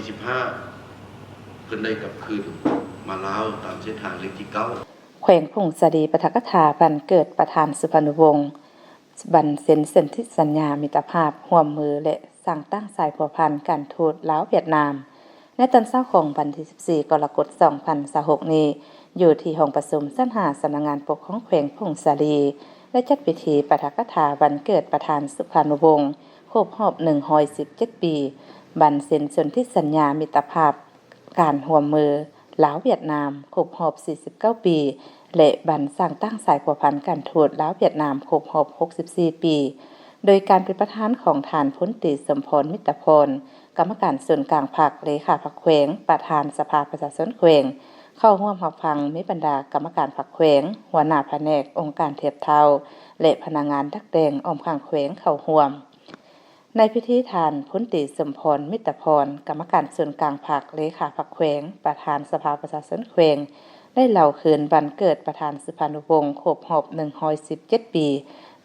ที่15เพิ่นได้กลับคืนมาลาวตามเส้นทางเลขที่9แขวงพงศาลีปฐกถาบันเกิดประธานสุพรรณวงศ์บันเซ็นสนธิสัญญามิตรภาพร่วมมือและสร้างตั้งสายผัวพันการทูตลาวเวียดนามในตอนเช้าของวันที่14กรกฎาคม2026นี้อยู่ที่ห้องประชุมชั้น5สำนักงานปกครองแขวงพงศาลีได้จัดพิธีปฐกถาวันเกิดประธานสุพรรณวงศ์ครบรอบ117ปีบันเซ็นสนธิสัญญามิตรภาพการร่วมมือลาวเวียดนามครบรอบ49ปีและบันสร้างตั้งสายผัวพันการทูตลาวเวียดนามครบรอบ64ปีโดยการเป็นประธานของฐานพลตรีสมพรมิตรพลกรรมการส่วนกลางพรรคเลขาพรรคแขวงประธานสภาประชาชนแขวงเข้าร่วมรับฟังมีบรรดากรรมการพรรคแขวงหัวหน้าแผนกองค์การเทียบเท่าและพนักงานดักแดงอ้อมข้างแขวงเข้าร่วมในพิธีทานพลตรีสมพรมิตรพรกรรมการส่วนกลางพรรคเลขาพรรคแขวงประธานสภาประชาชนแขวงได้เล่าคืนวันเกิดประธานสุพรรณวงศ์ครบรอบ117ปี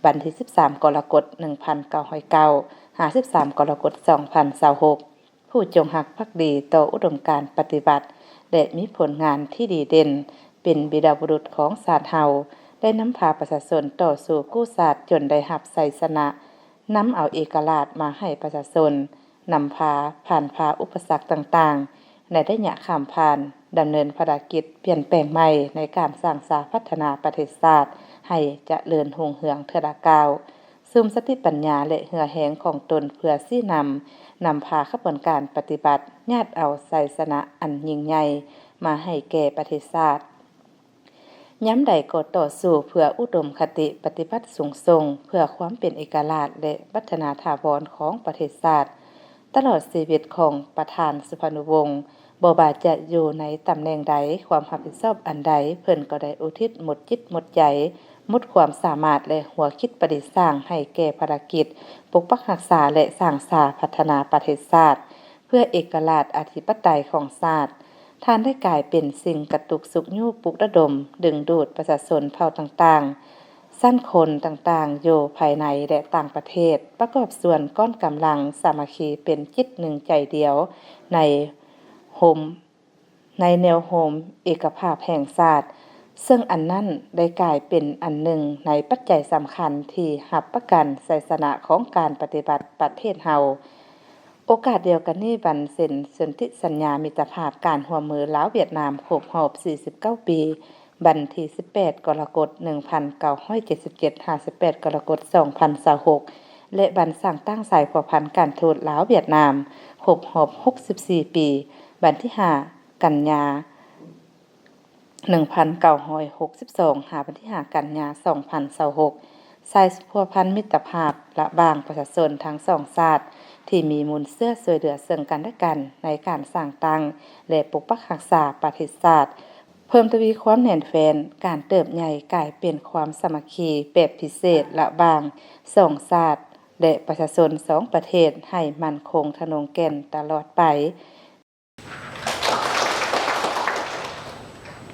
วันที่13กรกฎาคม1909 53กรกฎาคม2026ผู้จงรักภักดีต่ออุดมการณ์ปฏิบัติและมีผลงานที่ดีเด่นเป็นบิดาบุรุษของชาติเฮาได้นำพาประชาชนต่อสู่กู้ชาติจนได้รับชัยชนะนำเอาเอกราชมาให้ประชาชนนำพาผ่านอุปสรรคต่างๆในระยะข้ามผ่านดำเนินภารกิจเปลี่ยนแปลงใหม่ในการสร้างสรรค์พัฒนาประเทศชาติให้เจริญรุ่งเรืองเถิดกาวซุมสติปัญญาและเหือแหงของตนเพื่อชี้นำพาขบวนการปฏิบัติญาติเอาชัยชนะอันยิ่งใหญ่มาให้แก่ประเทศชาติย้ำใดก็ต่อสู้เพื่ออุดมคติปฏิบัติสูงส่งเพื่อความเป็นเอกราชและพัฒนาถาวรของประเทศชาติตลอดชีวิตของประธานสุพรรณวงศ์บ่ว่าจะอยู่ในตำแหน่งใดความรับผิดชอบอันใดเพิ่นก็ได้อุทิศหมดจิตหมดใจหมดความสามารถและหัวคิดประดิษฐ์สร้างให้แก่ภารกิจปกปักรักษาและสร้างสรรค์พัฒนาประเทศชาติเพื่อเอกราชอธิปไตยของชาติท่านได้กลายเป็นสิ่งกระตุกสุขยูปลุกระดมดึงดูดประชาชนเผ่าต่างๆสั้นคนต่างๆอยู่ภายในและต่างประเทศประกอบส่วนก้อนกำลังสามัคคีเป็นจิตหนึ่งใจเดียวในแนวโฮมเอกภาพแห่งชาติซึ่งอันนั้นได้กลายเป็นอันหนึ่งในปัจจัยสำคัญที่รับประกันชัยชนะของการปฏิบัติประเทศเฮาโอกาสเดียวกันนี้บันเซ็นสนธิสัญญามิตรภาพการร่วมมือลาวเวียดนามครบรอบ49ปีบันที่18กรกฎาคม1977 58กรกฎาคม2026และบันสร้างตั้งสายผัวพันการทูตลาวเวียดนามครบรอบ64ปีบันที่5กันยายน1962วันที่5กันยายน2026สายผัวพันมิตรภาพระหว่างประชาชนทั้งสองชาติที่มีมูลเชื่อช่วยเหลือซึ่งกันและกันในการสร้างตั้งและปกปักรักษาประเทศชาติเพิ่มทวีความแน่นแฟ้นการเติบใหญ่กลายเป็นความสามัคคีแบบพิเศษระหว่างสองชาติและประชาชน2ประเทศให้มั่นคงทะนงแก่นตลอดไป